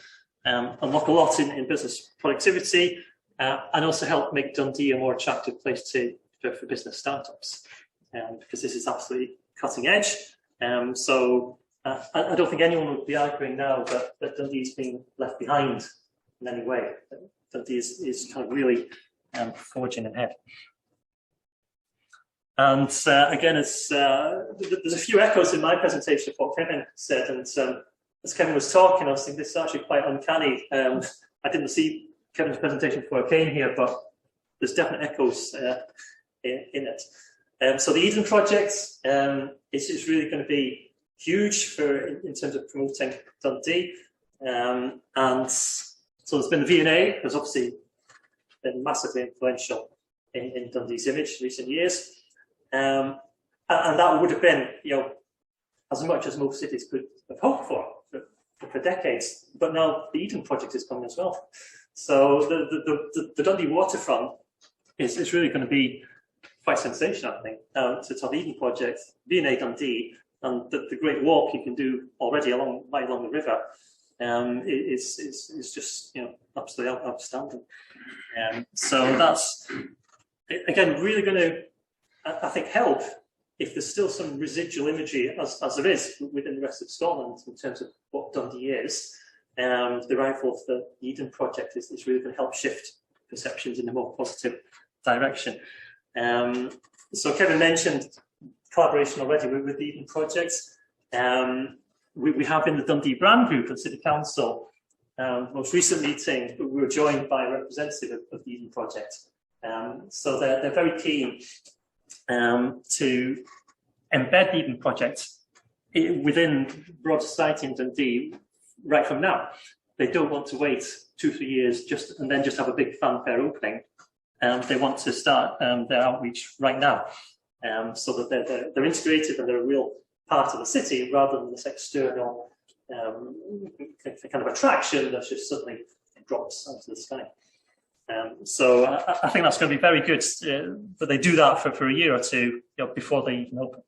unlock a lot in business productivity, and also help make Dundee a more attractive place for business startups, because this is absolutely cutting edge. So I don't think anyone would be arguing now that Dundee's being left behind in any way. Dundee is kind of really forging ahead. And again, there's a few echoes in my presentation of what Kevin said. And as Kevin was talking, I was thinking this is actually quite uncanny. I didn't see Kevin's presentation before I came here, but there's definite echoes in it. So the Eden project is really going to be huge in terms of promoting Dundee. And so there's been the V&A, has obviously been massively influential in Dundee's image in recent years. And that would have been, as much as most cities could have hoped for decades. But now the Eden project is coming as well. So the Dundee waterfront is really going to be quite sensational, I think, to have the Eden project, V&A Dundee, and the great walk you can do already right along the river is just absolutely outstanding. So that's again really going to, I think, help if there's still some residual imagery as there is within the rest of Scotland in terms of what Dundee is. The arrival of the Eden project is really going to help shift perceptions in a more positive direction. So Kevin mentioned collaboration already with the Eden project. We have in the Dundee Brand Group at City Council, most recent meeting, we were joined by a representative of the Eden project. So they're very keen to embed the Eden project within broad society in Dundee right from now. They don't want to wait 2-3 years and then just have a big fanfare opening. They want to start their outreach right now, so that they're integrated and they're a real part of the city rather than this external kind of attraction that just suddenly drops out of the sky. So I think that's going to be very good that they do that for a year or two before they even open.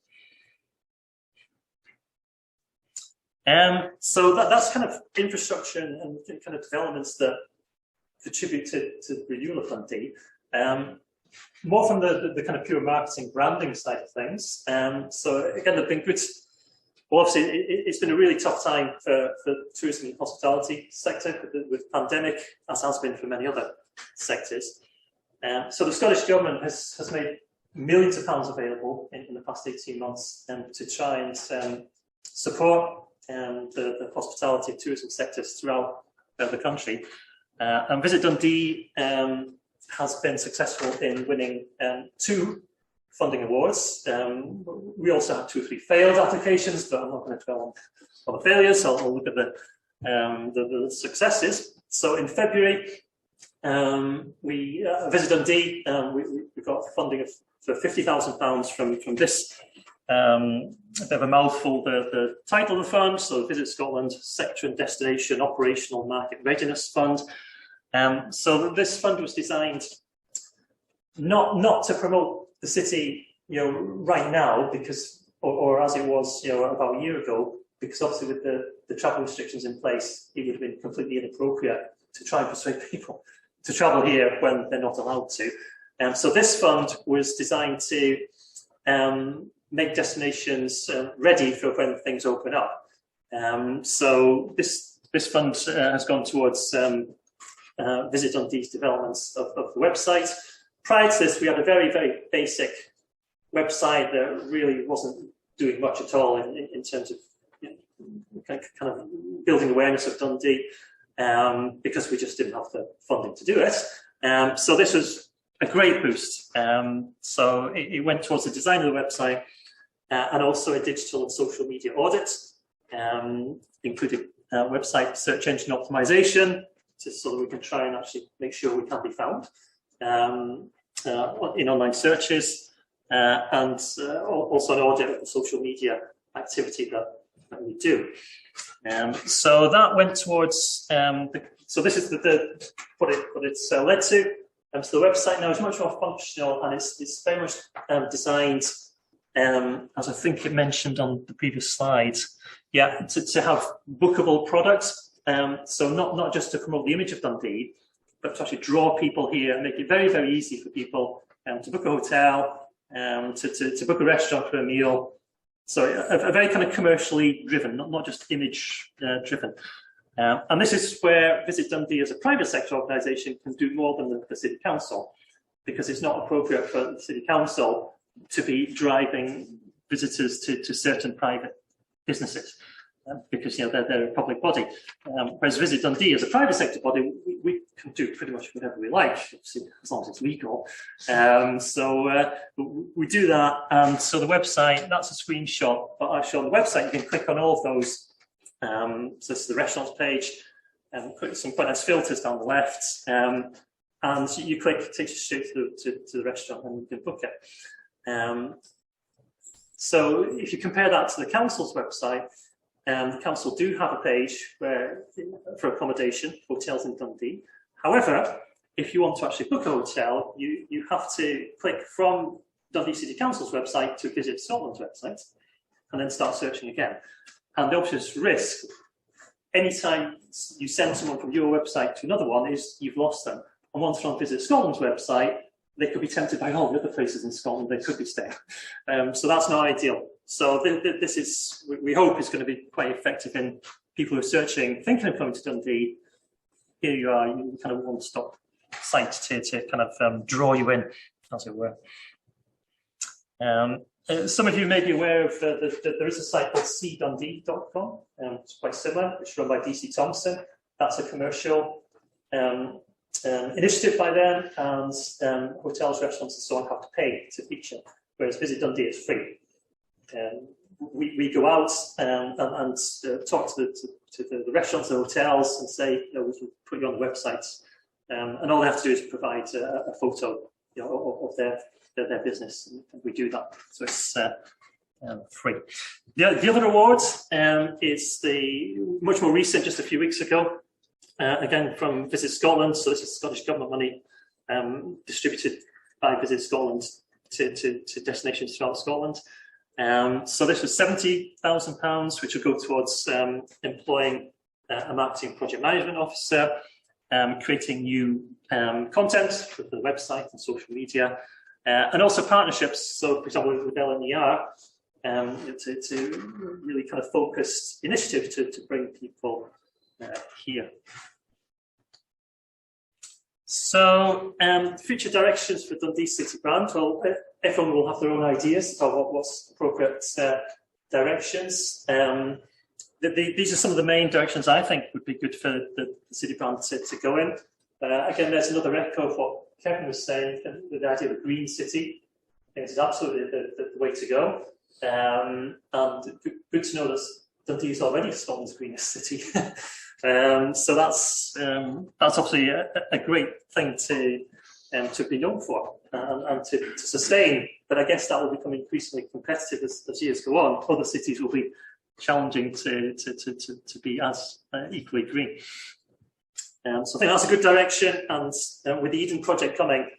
So that's kind of infrastructure and kind of developments that contribute to the renewal of Dundee. More from the kind of pure marketing branding side of things. So again, they've been good. Well, obviously, it's been a really tough time for tourism and hospitality sector with pandemic, as has been for many other sectors. So the Scottish Government has made millions of pounds available in the past 18 months to try and support the hospitality and tourism sectors throughout the country. And Visit Dundee has been successful in winning 2 funding awards. We also had 2 or 3 failed applications, but I'm not going to dwell on the failures. I'll look at the successes. So in February, we Visit Dundee. We got funding for £50,000 from this. A bit of a mouthful, the title of the fund, so Visit Scotland Sector and Destination Operational Market Readiness Fund. So this fund was designed not to promote the city, right now, because, or as it was, about a year ago, because obviously with the travel restrictions in place, it would have been completely inappropriate to try and persuade people to travel here when they're not allowed to. So this fund was designed to make destinations ready for when things open up. So this fund has gone towards Visit Dundee's developments of the website. Prior to this, we had a very, very basic website that really wasn't doing much at all in terms of kind of building awareness of Dundee, because we just didn't have the funding to do it. So this was a great boost. So it went towards the design of the website and also a digital and social media audit, including website search engine optimization, so that we can try and actually make sure we can be found in online searches, and also an audit of the social media activity that we do. So that went towards so this is what it's led to. So the website now is much more functional, and it's very much designed, as I think it mentioned on the previous slides, to have bookable products. So not just to promote the image of Dundee, but to actually draw people here and make it very, very easy for people to book a hotel, to book a restaurant for a meal. So a very kind of commercially driven, not just image driven. And this is where Visit Dundee as a private sector organisation can do more than the City Council, because it's not appropriate for the City Council to be driving visitors to certain private businesses. because they're a public body. Whereas Visit Dundee, as a private sector body, we can do pretty much whatever we like, obviously, as long as it's legal. So we do that. And so the website, that's a screenshot, but I've shown the website. You can click on all of those. So this is the restaurants page, and click some quite nice filters down the left. And you click, it takes you straight to the restaurant, and you can book it. So if you compare that to the council's website, the council do have a page for accommodation, hotels in Dundee. However, if you want to actually book a hotel, you have to click from Dundee City Council's website to Visit Scotland's website, and then start searching again. And the obvious risk, anytime you send someone from your website to another one, is you've lost them. And once they're on Visit Scotland's website, they could be tempted by all the other places in Scotland they could be staying. So that's not ideal. So this is, we hope, is going to be quite effective in people who are searching, thinking of coming to Dundee. Here you are, you kind of one-stop site to kind of draw you in, as it were. Some of you may be aware of there is a site called cdundee.com. It's quite similar. It's run by DC Thompson. That's a commercial initiative by them, and hotels, restaurants, and so on have to pay to feature, whereas Visit Dundee is free. We go out and talk to the restaurants and hotels and say, we can put you on the website, and all they have to do is provide a photo, of their business, and we do that. So it's free. The other award is the much more recent, just a few weeks ago. Again, from Visit Scotland, so this is Scottish Government money distributed by Visit Scotland to destinations throughout Scotland. So this was £70,000, which will go towards employing a marketing project management officer, creating new content for the website and social media, and also partnerships. So, for example, with LNER, it's a really kind of focused initiative to bring people here. So, future directions for Dundee City brand. Well, everyone will have their own ideas about what's appropriate directions. These are some of the main directions I think would be good for the city brand to go in. Again, there's another echo of what Kevin was saying, the idea of a green city. I think it's absolutely the way to go. And good to know that Dundee is already Scotland's greenest city. So that's obviously a great thing to be known for and to sustain. But I guess that will become increasingly competitive as years go on. Other cities will be challenging to be as equally green. So I think that's a good direction, and with the Eden project coming,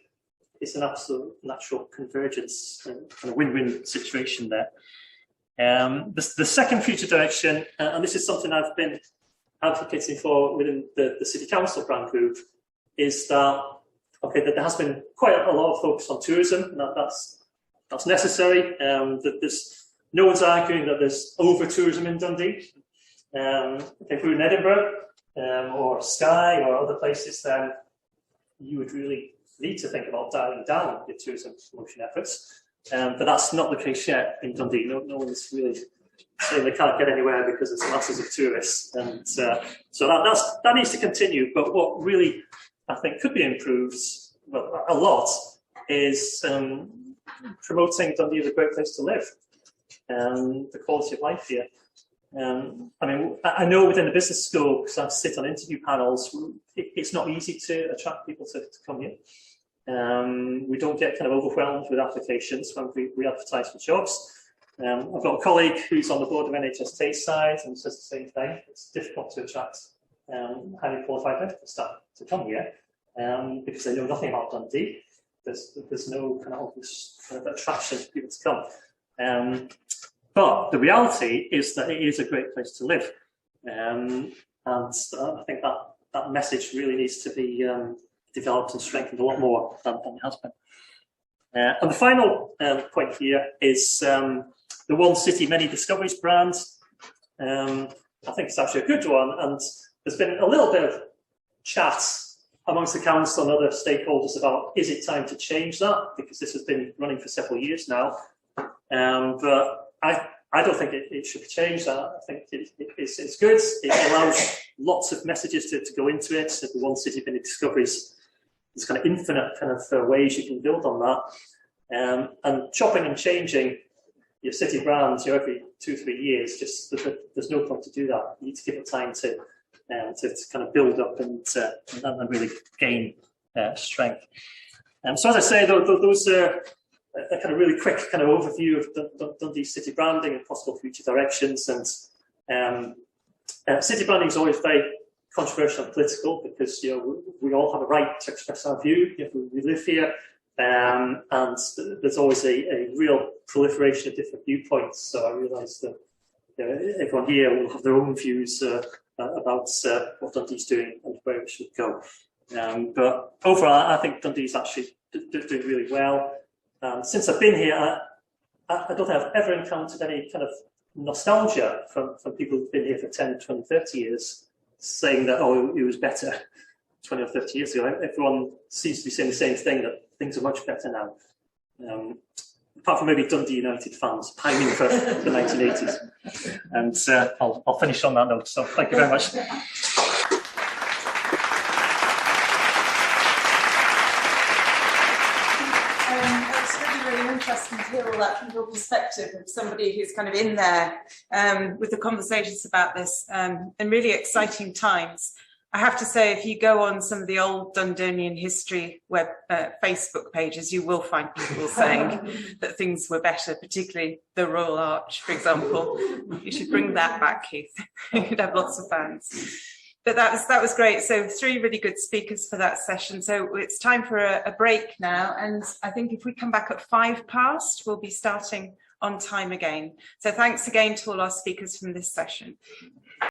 it's an absolute natural convergence, kind of win-win situation there. The second future direction, and this is something I've been advocating for within the City Council brand group, is that that there has been quite a lot of focus on tourism, and that's necessary. That there's no one's arguing that there's over tourism in Dundee. If we were in Edinburgh or Skye or other places, then you would really need to think about dialing down your tourism promotion efforts. But that's not the case yet in Dundee. No one's really saying they can't get anywhere because there's masses of tourists, and so that needs to continue. But what really I think could be improved, well, a lot, is promoting Dundee as a great place to live and the quality of life here. I mean, I know within the business school, because I sit on interview panels, it's not easy to attract people to come here. We don't get kind of overwhelmed with applications when we advertise for jobs. I've got a colleague who's on the board of NHS Tayside and says the same thing. It's difficult to attract highly qualified medical staff to come here because they know nothing about Dundee. There's no kind of obvious kind of attraction for people to come. But the reality is that it is a great place to live. And I think that message really needs to be developed and strengthened a lot more than it has been. And the final point here is the One City, Many Discoveries brand. I think it's actually a good one, and there's been a little bit of chat amongst the council and other stakeholders about, is it time to change that? Because this has been running for several years now. But I don't think it should be changed. I think it's good. It allows lots of messages to go into it. So the one city of discoveries, there's kind of infinite kind of ways you can build on that. And chopping and changing your city brands, every 2-3 years, just there's no point to do that. You need to give it time to kind of build up and really gain strength. So as I say, those are a kind of really quick kind of overview of Dundee city branding and possible future directions. And city branding is always very controversial and political because we all have a right to express our view. We live here, and there's always a real proliferation of different viewpoints. So I realise that everyone here will have their own views about what Dundee's doing and where it should go. But overall, I think Dundee's actually doing really well. Since I've been here, I don't think I've ever encountered any kind of nostalgia from people who've been here for 10, 20, 30 years, saying that, oh, it was better 20 or 30 years ago. Everyone seems to be saying the same thing, that things are much better now. Apart from maybe Dundee United fans pining for the 1980s. And I'll finish on that note. So thank you very much. Interesting to hear all that from your perspective of somebody who's kind of in there with the conversations about this, and really exciting times. I have to say, if you go on some of the old Dundonian history web Facebook pages, you will find people saying that things were better, particularly the Royal Arch, for example. You should bring that back, Keith. You'd have lots of fans. But that was great. So 3 really good speakers for that session. So it's time for a break now. And I think if we come back at past, we'll be starting on time again. So thanks again to all our speakers from this session.